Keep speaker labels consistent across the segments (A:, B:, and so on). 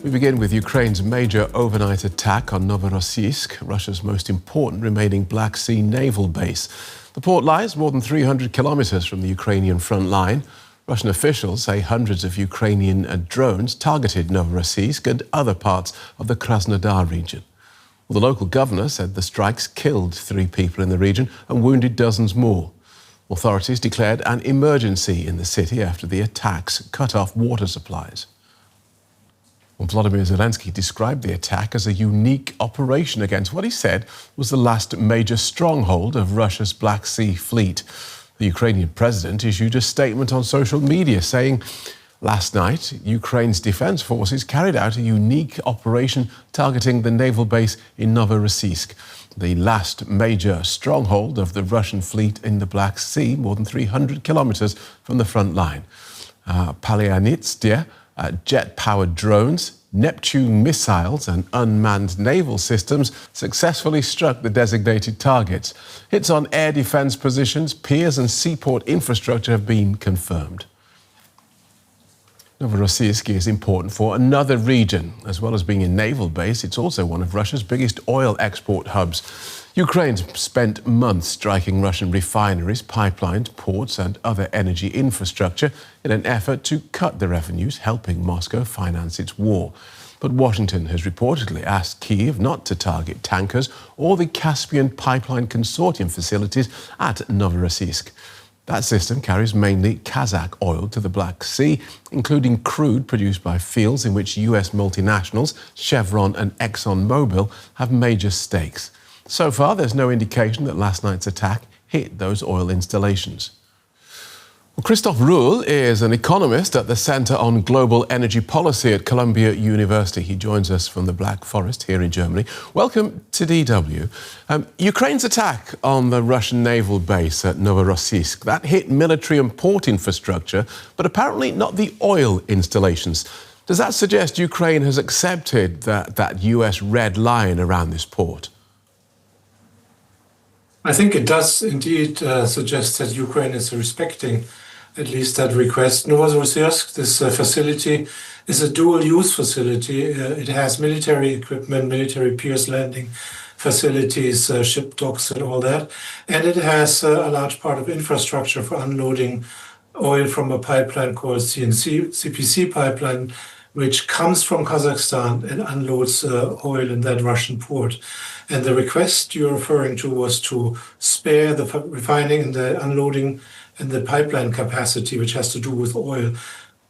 A: We begin with Ukraine's major overnight attack on Novorossiysk, Russia's most important remaining Black Sea naval base. The port lies more than 300 kilometers from the Ukrainian front line. Russian officials say hundreds of Ukrainian drones targeted Novorossiysk and other parts of the Krasnodar region. Well, the local governor said the strikes killed 3 people in the region and wounded dozens more. Authorities declared an emergency in the city after the attacks cut off water supplies. Well, Volodymyr Zelensky described the attack as a unique operation against what he said was the last major stronghold of Russia's Black Sea fleet. The Ukrainian president issued a statement on social media saying, "Last night, Ukraine's defense forces carried out a unique operation targeting the naval base in Novorossiysk, the last major stronghold of the Russian fleet in the Black Sea, more than 300 kilometers from the front line. Palyanitsia, jet-powered drones, Neptune missiles and unmanned naval systems successfully struck the designated targets. Hits on air defense positions, piers and seaport infrastructure have been confirmed." Novorossiysk is important for another region. As well as being a naval base, it's also one of Russia's biggest oil export hubs. Ukraine's spent months striking Russian refineries, pipelines, ports and other energy infrastructure in an effort to cut the revenues, helping Moscow finance its war. But Washington has reportedly asked Kyiv not to target tankers or the Caspian Pipeline Consortium facilities at Novorossiysk. That system carries mainly Kazakh oil to the Black Sea, including crude produced by fields in which US multinationals, Chevron and ExxonMobil, have major stakes. So far, there's no indication that last night's attack hit those oil installations. Well, Christof Rühl is an economist at the Center on Global Energy Policy at Columbia University. He joins us from the Black Forest here in Germany. Welcome to DW. Ukraine's attack on the Russian naval base at Novorossiysk, that hit military and port infrastructure, but apparently not the oil installations. Does that suggest Ukraine has accepted that US red line around this port?
B: I think it does indeed suggest that Ukraine is respecting at least that request. Novorossiysk, this facility, is a dual-use facility. It has military equipment, military piers, landing facilities, ship docks and all that. And it has a large part of infrastructure for unloading oil from a pipeline called CPC pipeline, which comes from Kazakhstan and unloads oil in that Russian port. And the request you're referring to was to spare the refining and the unloading and the pipeline capacity, which has to do with oil.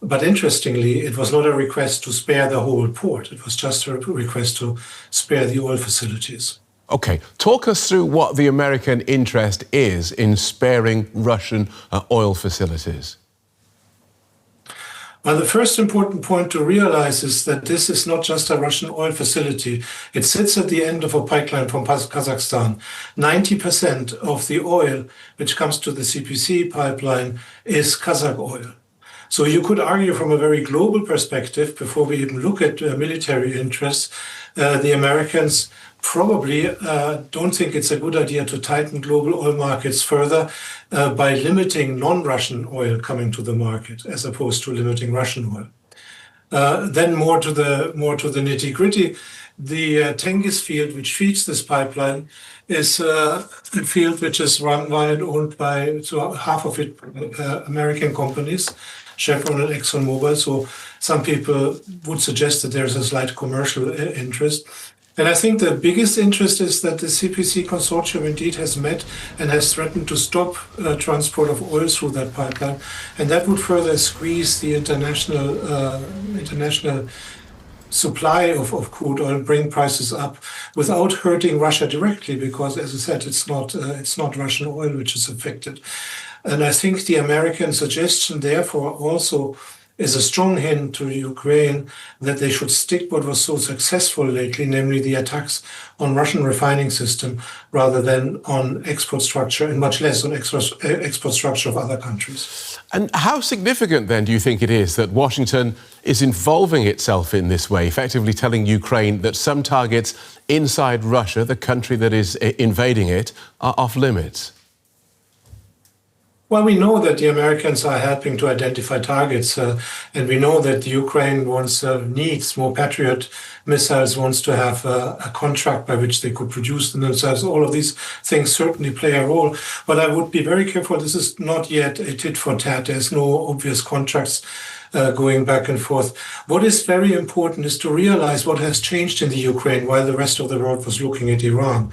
B: But interestingly, it was not a request to spare the whole port. It was just a request to spare the oil facilities.
A: OK, talk us through what the American interest is in sparing Russian oil facilities.
B: Well, the first important point to realize is that this is not just a Russian oil facility. It sits at the end of a pipeline from Kazakhstan. 90% of the oil which comes to the CPC pipeline is Kazakh oil. So you could argue from a very global perspective, before we even look at military interests, the Americans probably don't think it's a good idea to tighten global oil markets further by limiting non-Russian oil coming to the market, as opposed to limiting Russian oil. Then more to the nitty-gritty, the Tengiz field, which feeds this pipeline, is a field which is run and owned by half of it American companies, Chevron and ExxonMobil. So some people would suggest that there's a slight commercial interest. And I think the biggest interest is that the CPC consortium indeed has met and has threatened to stop transport of oil through that pipeline. And that would further squeeze the international supply of crude oil, bring prices up without hurting Russia directly, because, as I said, it's not Russian oil which is affected. And I think the American suggestion, therefore, also is a strong hint to Ukraine that they should stick what was so successful lately, namely the attacks on Russian refining system, rather than on export structure, and much less on export structure of other countries.
A: And how significant, then, do you think it is that Washington is involving itself in this way, effectively telling Ukraine that some targets inside Russia, the country that is invading it, are off limits?
B: Well, we know that the Americans are helping to identify targets, and we know that the Ukraine needs more Patriot missiles, wants to have a contract by which they could produce them themselves. All of these things certainly play a role, but I would be very careful. This is not yet a tit for tat. There's no obvious contracts going back and forth. What is very important is to realize what has changed in the Ukraine while the rest of the world was looking at Iran.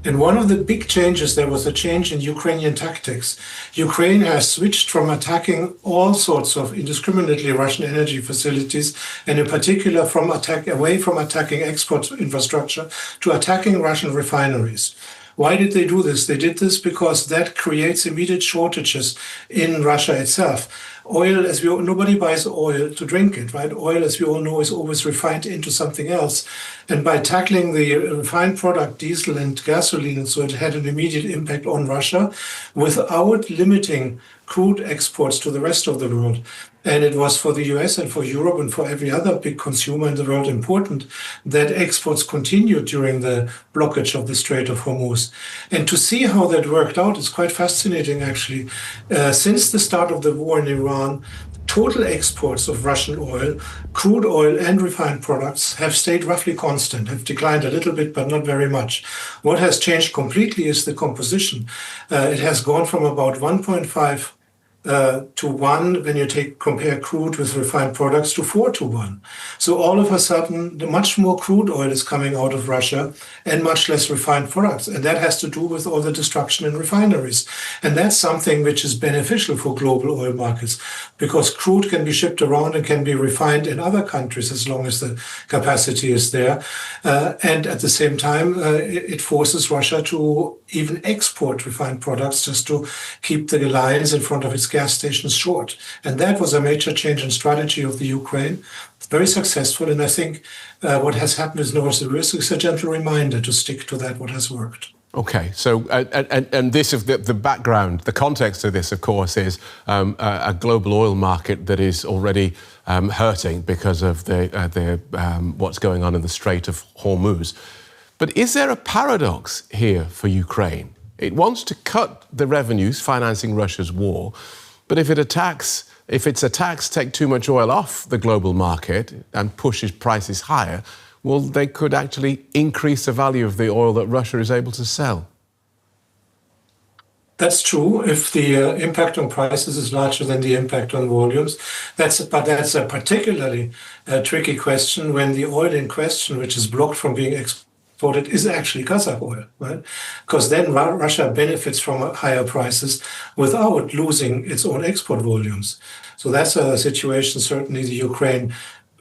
B: And one of the big changes, there was a change in Ukrainian tactics. Ukraine has switched from attacking all sorts of indiscriminately Russian energy facilities, and in particular away from attacking export infrastructure to attacking Russian refineries. Why did they do this? They did this because that creates immediate shortages in Russia itself. Oil, nobody buys oil to drink it, right? Oil, as we all know, is always refined into something else. And by tackling the refined product, diesel and gasoline, and so it had an immediate impact on Russia without limiting crude exports to the rest of the world. And it was for the US and for Europe and for every other big consumer in the world important that exports continued during the blockage of the Strait of Hormuz. And to see how that worked out is quite fascinating, actually. Since the start of the war in Iran, total exports of Russian oil, crude oil and refined products have stayed roughly constant, have declined a little bit, but not very much. What has changed completely is the composition. It has gone from about 1.5 to 1 when you compare crude with refined products to 4 to 1. So all of a sudden, much more crude oil is coming out of Russia and much less refined products. And that has to do with all the destruction in refineries. And that's something which is beneficial for global oil markets because crude can be shipped around and can be refined in other countries as long as the capacity is there. And at the same time, it forces Russia to even export refined products just to keep the lines in front of its gas stations short. And that was a major change in strategy of the Ukraine. It's very successful. And I think what has happened in Novorossiysk is a gentle reminder to stick to that, what has worked.
A: Okay, so and this is the background, the context of this, of course, is a global oil market that is already hurting because of the what's going on in the Strait of Hormuz. But is there a paradox here for Ukraine? It wants to cut the revenues financing Russia's war, but if its attacks take too much oil off the global market and pushes prices higher, well, they could actually increase the value of the oil that Russia is able to sell.
B: That's true if the impact on prices is larger than the impact on volumes. But that's a particularly tricky question when the oil in question, which is blocked from being exported, is actually Kazakh oil, right? Because then Russia benefits from higher prices without losing its own export volumes. So that's a situation certainly the Ukraine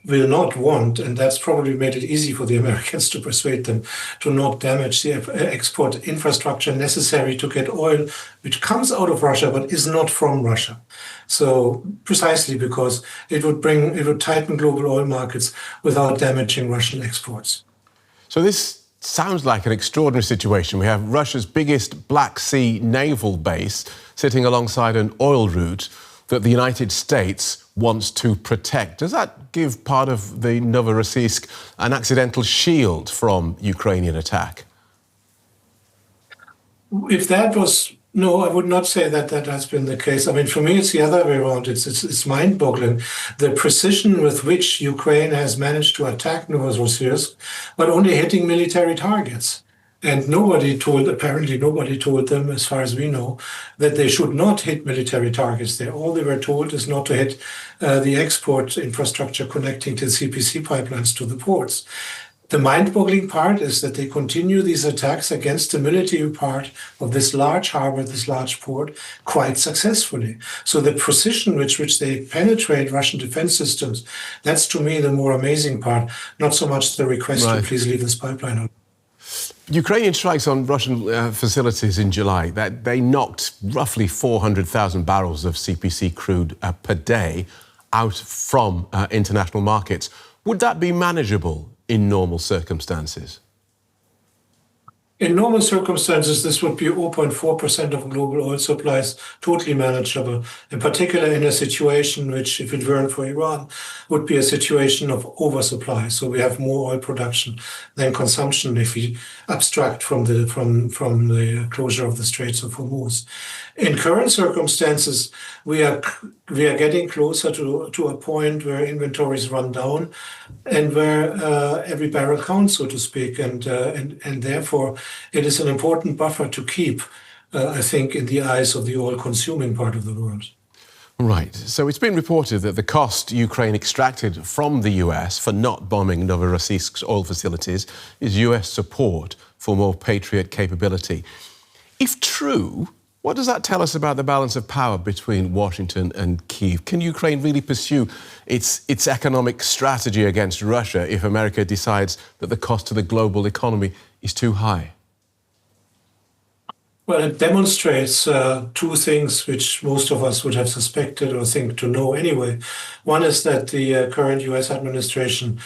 B: will not want, and that's probably made it easy for the Americans to persuade them to not damage the export infrastructure necessary to get oil, which comes out of Russia but is not from Russia. So precisely because it would tighten global oil markets without damaging Russian exports.
A: So this sounds like an extraordinary situation. We have Russia's biggest Black Sea naval base sitting alongside an oil route that the United States wants to protect. Does that give part of the Novorossiysk an accidental shield from Ukrainian attack?
B: No, I would not say that has been the case. I mean, for me, it's the other way around. It's mind-boggling. The precision with which Ukraine has managed to attack Novorossiysk, but only hitting military targets. And apparently nobody told them, as far as we know, that they should not hit military targets there. All they were told is not to hit the export infrastructure connecting to CPC pipelines to the ports. The mind-boggling part is that they continue these attacks against the military part of this large harbor, this large port, quite successfully. So the precision with which they penetrate Russian defense systems, that's to me the more amazing part, not so much the request to please leave this pipeline.
A: Ukrainian strikes on Russian facilities in July, that they knocked roughly 400,000 barrels of CPC crude per day out from international markets. Would that be manageable in normal circumstances?
B: In normal circumstances, this would be 0.4% of global oil supplies, totally manageable, in particular in a situation which, if it weren't for Iran, would be a situation of oversupply. So we have more oil production than consumption if we abstract from the closure of the Straits of Hormuz. In current circumstances, we are getting closer to a point where inventories run down and where every barrel counts, so to speak, and therefore it is an important buffer to keep, I think, in the eyes of the oil-consuming part of the world.
A: Right. So it's been reported that the cost Ukraine extracted from the US for not bombing Novorossiysk's oil facilities is US support for more Patriot capability. If true, what does that tell us about the balance of power between Washington and Kyiv? Can Ukraine really pursue its economic strategy against Russia if America decides that the cost to the global economy is too high?
B: Well, it demonstrates two things which most of us would have suspected or think to know anyway. One is that the current US administration,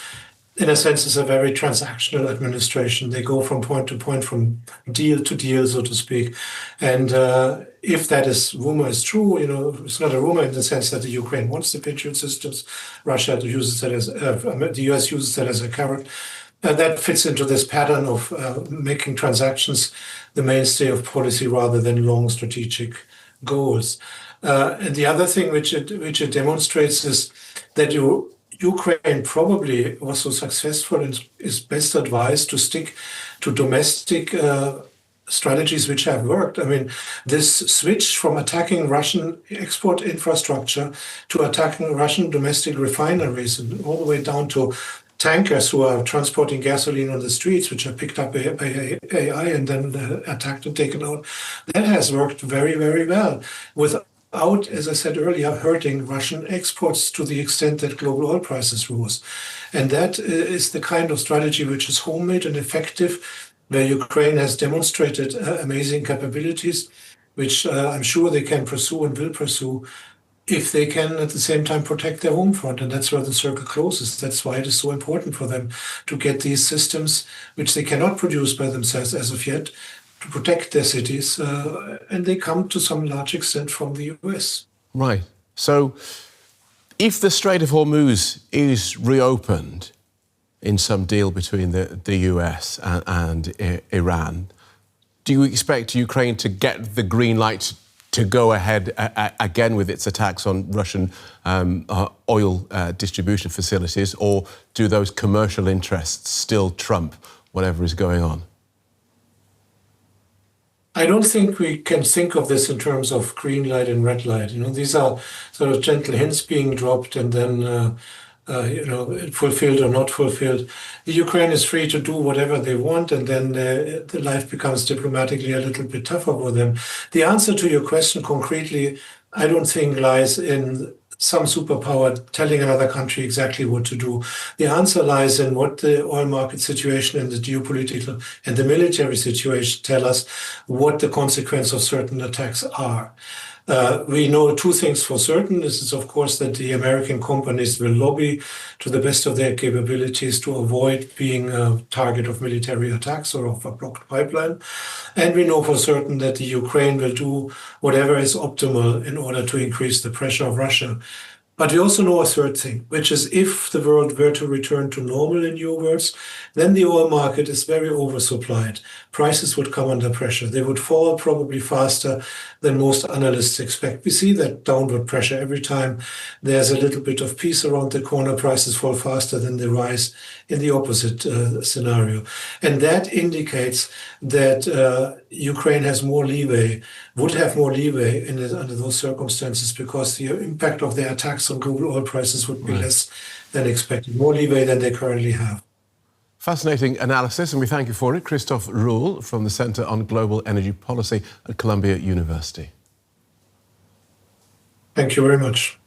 B: in a sense, is a very transactional administration. They go from point to point, from deal to deal, so to speak. And if that rumor is true, it's not a rumor in the sense that the Ukraine wants the Patriot systems. Russia uses that the US uses that as a carrot. That fits into this pattern of making transactions the mainstay of policy rather than long strategic goals. And the other thing which it demonstrates is that Ukraine probably was so successful and is best advised to stick to domestic strategies which have worked. I mean, this switch from attacking Russian export infrastructure to attacking Russian domestic refineries and all the way down to tankers who are transporting gasoline on the streets, which are picked up by AI and then attacked and taken out, that has worked very, very well without, as I said earlier, hurting Russian exports to the extent that global oil prices rose. And that is the kind of strategy which is homemade and effective, where Ukraine has demonstrated amazing capabilities, which I'm sure they can pursue and will pursue, if they can at the same time protect their home front. And that's where the circle closes. That's why it is so important for them to get these systems, which they cannot produce by themselves as of yet, to protect their cities. And they come to some large extent from the US.
A: Right. So if the Strait of Hormuz is reopened in some deal between the US and Iran, do you expect Ukraine to get the green light to go ahead again with its attacks on Russian oil distribution facilities, or do those commercial interests still trump whatever is going on?
B: I don't think we can think of this in terms of green light and red light. These are sort of gentle hints being dropped and then fulfilled or not fulfilled. The Ukraine is free to do whatever they want, and then the life becomes diplomatically a little bit tougher for them. The answer to your question concretely, I don't think lies in some superpower telling another country exactly what to do. The answer lies in what the oil market situation and the geopolitical and the military situation tell us what the consequence of certain attacks are. We know two things for certain. This is, of course, that the American companies will lobby to the best of their capabilities to avoid being a target of military attacks or of a blocked pipeline. And we know for certain that the Ukraine will do whatever is optimal in order to increase the pressure of Russia. But we also know a third thing, which is if the world were to return to normal, in your words, then the oil market is very oversupplied. Prices would come under pressure. They would fall probably faster than most analysts expect. We see that downward pressure every time there's a little bit of peace around the corner. Prices fall faster than they rise in the opposite scenario. And that indicates that Ukraine has more leeway, would have more leeway under those circumstances, because the impact of their attacks on global oil prices would be less than expected, more leeway than they currently have.
A: Fascinating analysis, and we thank you for it. Christof Rühl from the Centre on Global Energy Policy at Columbia University.
B: Thank you very much.